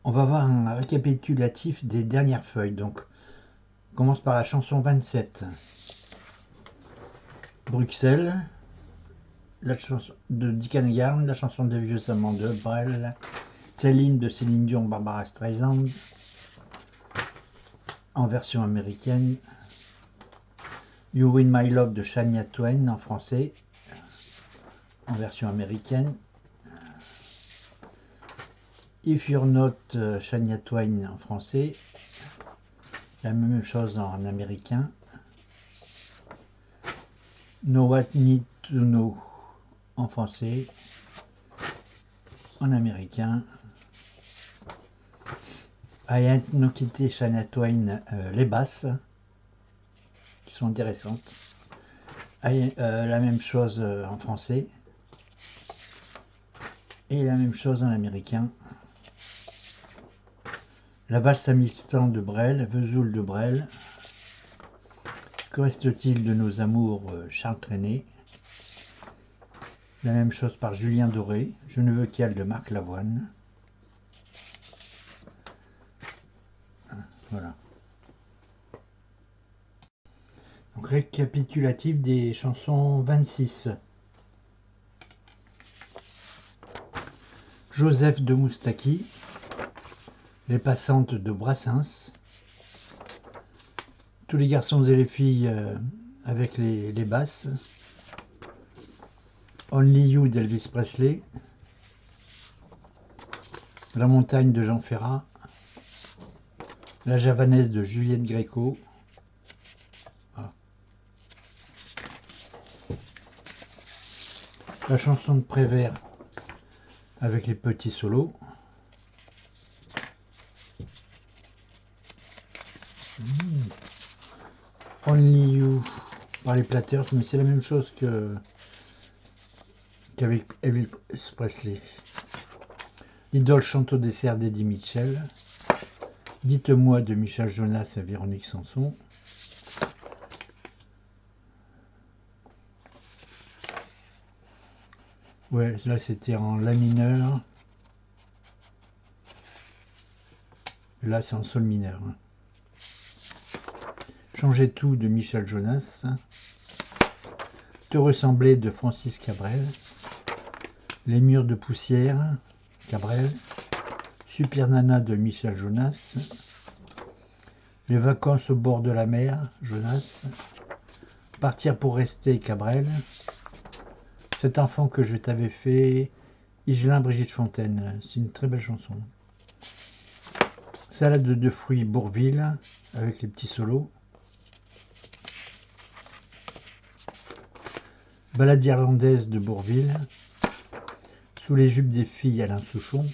On va voir un récapitulatif des dernières feuilles. Donc, on commence par la chanson 27. Bruxelles, la chanson de Dick Annegarn, la chanson des vieux amants de Brel, Céline de Céline Dion, Barbara Streisand, en version américaine, You Win My Love de Shania Twain en français, en version américaine, If You're Not Shania Twain en français, la même chose en américain, Know What Need to Know en français, en américain, I Ain't No Kitty Shania Twain, les basses, qui sont intéressantes, la même chose en français, et la même chose en américain. La valse à mille-temps de Brel, Vesoul de Brel. Que reste-t-il de nos amours, Charles Trenet? La même chose par Julien Doré, Je ne veux qu'elle de Marc Lavoine. Voilà. Donc récapitulatif des chansons 26. Joseph de Moustaki, Les passantes de Brassens, Tous les garçons et les filles avec les basses, Only You d'Elvis Presley, La montagne de Jean Ferrat, La javanaise de Juliette Gréco, la chanson de Prévert avec les petits solos, Only You par les Platters, mais c'est la même chose qu'avec Elvis Presley. L'idole chante au dessert d'Eddie Mitchell, Dites-moi de Michel Jonas et Véronique Sanson, ouais, là c'était en La mineur, là c'est en Sol mineur. Changer tout de Michel Jonas, Te ressembler de Francis Cabrel, Les murs de poussière, Cabrel, Super Nana de Michel Jonas, Les vacances au bord de la mer, Jonas, Partir pour rester, Cabrel, Cet enfant que je t'avais fait, Igelin Brigitte Fontaine, c'est une très belle chanson. Salade de fruits, Bourvil, avec les petits solos. Balade irlandaise de Bourvil, Sous les jupes des filles, Alain Souchon.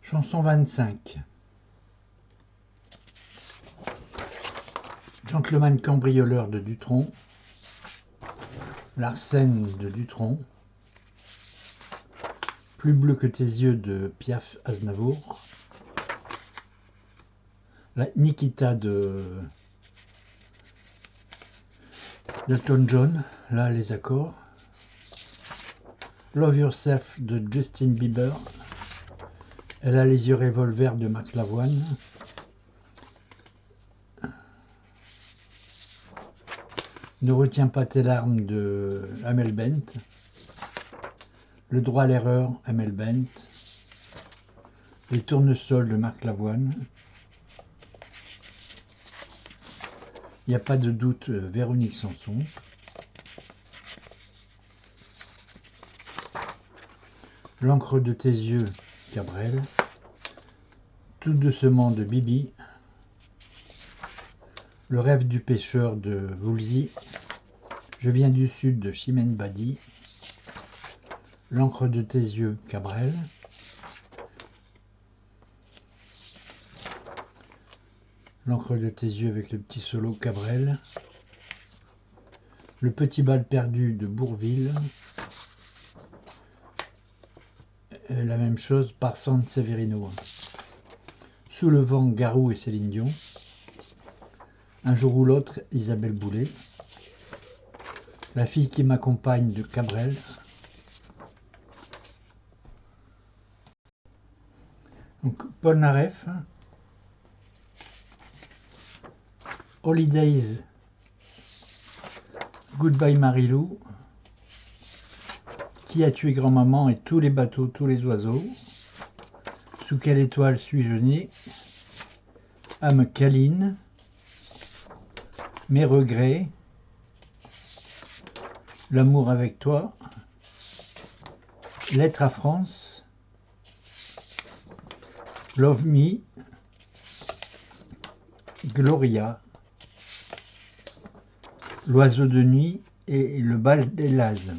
Chanson 25. Gentleman cambrioleur de Dutronc, Larsen de Dutronc, Plus bleu que tes yeux de Piaf Aznavour, la Nikita de Elton John, là les accords, Love Yourself de Justin Bieber, Elle a les yeux revolver de Marc Lavoine, Ne retiens pas tes larmes de Amel Bent, Le droit à l'erreur, Amel Bent, Les tournesols de Marc Lavoine, Il n'y a pas de doute, Véronique Sanson, L'encre de tes yeux, Cabrel, Tout doucement de Bibi, Le rêve du pêcheur de Woolsey, Je viens du sud de Chimène Badi, L'encre de tes yeux, Cabrel, L'encre de tes yeux avec le petit solo, Cabrel, Le petit bal perdu de Bourvil, la même chose par San Severino, Sous le vent, Garou et Céline Dion, Un jour ou l'autre, Isabelle Boulay, La fille qui m'accompagne de Cabrel, Donc Paul Naref, Holidays, Goodbye Marilou, Qui a tué grand-maman et tous les bateaux, tous les oiseaux, Sous quelle étoile suis-je né, Âme câline, Mes regrets, L'amour avec toi, Lettre à France, Love Me, Gloria, L'oiseau de nuit et Le bal des Lazes.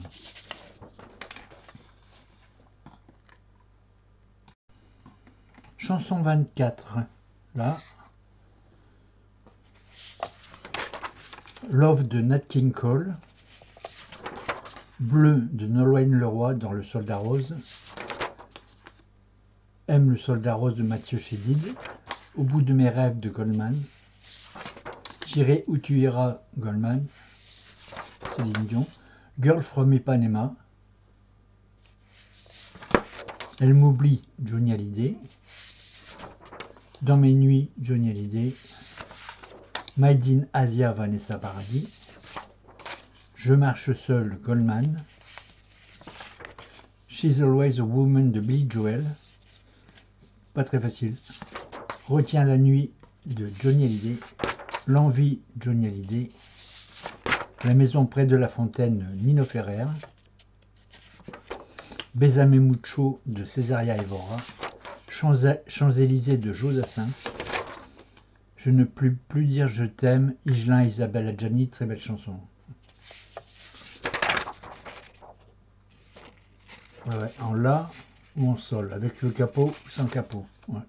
Chanson 24, là. Love de Nat King Cole. Bleu de Nolwenn Leroy dans Le Soldat Rose. Aime le Soldat Rose de Mathieu Chédid. Au bout de mes rêves de Goldman. J'irai où tu iras, Goldman. Céline Dion. Girl from Ipanema. Elle m'oublie, Johnny Hallyday. Dans mes nuits, Johnny Hallyday. Made in Asia, Vanessa Paradis. Je marche seul, Goldman. She's Always a Woman de Billy Joel. Pas très facile. Retiens la nuit de Johnny Hallyday. L'envie, Johnny Hallyday. La maison près de la fontaine, Nino Ferrer. Besame Mucho de Césaria Evora. Champs-Élysées de Jodassin. Je ne peux plus dire je t'aime, Higelin Isabelle Adjani, très belle chanson. Ouais, en la ou en sol, avec le capot ou sans capot. Ouais.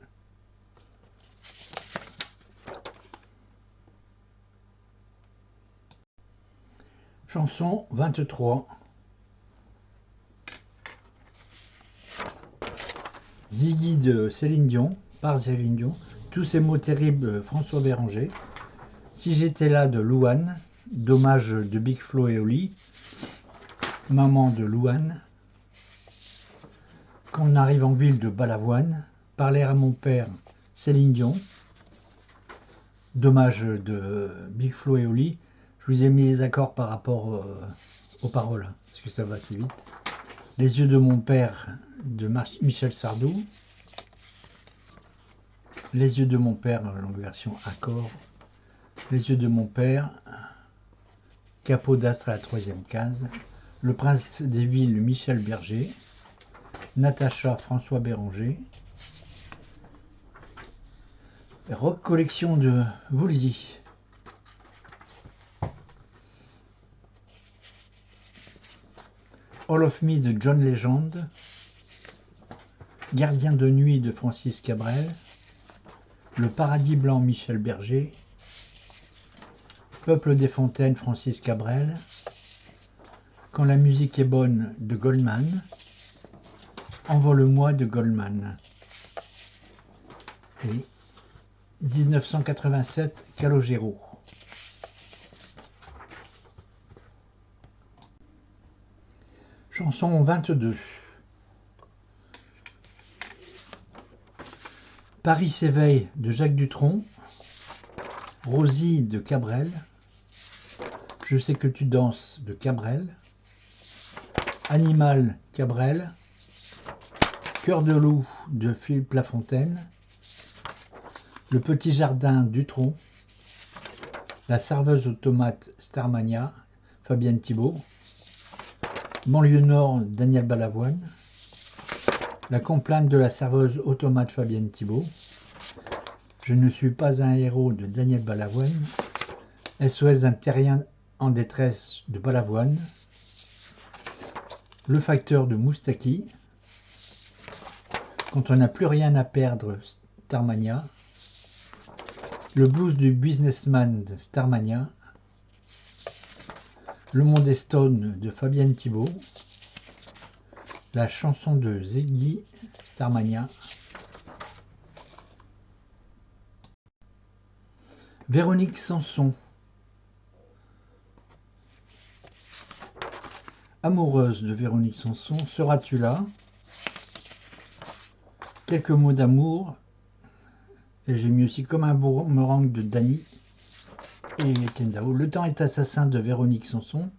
Chanson 23. Ziggy de Céline Dion, par Céline Dion. Tous ces mots terribles, François Béranger. Si j'étais là de Louane. Dommage de Big Flo et Oli. Maman de Louane. Quand on arrive en ville de Balavoine. Parler à mon père, Céline Dion. Dommage de Big Flo et Oli. Je vous ai mis les accords par rapport aux paroles, parce que ça va assez vite. Les yeux de mon père de Michel Sardou. Les yeux de mon père, longue version accord. Les yeux de mon père. Capot d'astre à la troisième case. Le prince des villes, Michel Berger. Natacha, François Béranger. Rock collection de Woolsey. All of Me de John Legend. Gardien de nuit de Francis Cabrel. Le paradis blanc, Michel Berger. Peuple des fontaines, Francis Cabrel. Quand la musique est bonne de Goldman. Envole-moi de Goldman. Et 1987, Calogero. Chanson 22. Paris s'éveille de Jacques Dutronc. Rosie de Cabrel. Je sais que tu danses de Cabrel. Animal, Cabrel. Cœur de loup de Philippe Lafontaine. Le petit jardin Dutronc. La serveuse aux tomates Starmania, Fabienne Thibault. Banlieue Nord, Daniel Balavoine. La complainte de la serveuse aux tomates, Fabienne Thibault. Je ne suis pas un héros de Daniel Balavoine. SOS d'un terrien en détresse de Balavoine. Le facteur de Moustaki. Quand on n'a plus rien à perdre, Starmania. Le blues du businessman de Starmania. Le monde est stone de Fabienne Thibault. La chanson de Ziggy, Starmania. Véronique Sanson. Amoureuse de Véronique Sanson, seras-tu là? Quelques mots d'amour. Et j'ai mis aussi Comme un boomerang de Dany et Etienne Dao. Le temps est assassin de Véronique Sanson.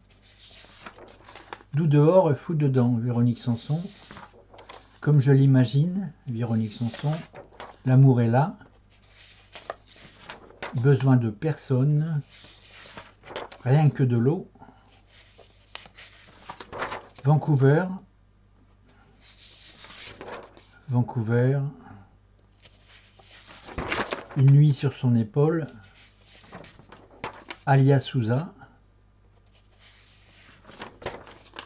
Doux dehors, fou dedans, Véronique Sanson. Comme je l'imagine, Véronique Sanson. L'amour est là. Besoin de personne. Rien que de l'eau. Vancouver. Vancouver. Une nuit sur son épaule. Alia Souza.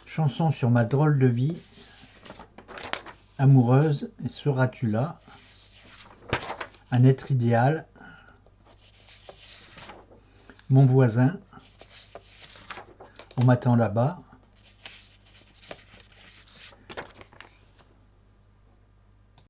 Chanson sur ma drôle de vie. Amoureuse, et seras-tu là? Un être idéal. Mon voisin. On m'attend là-bas.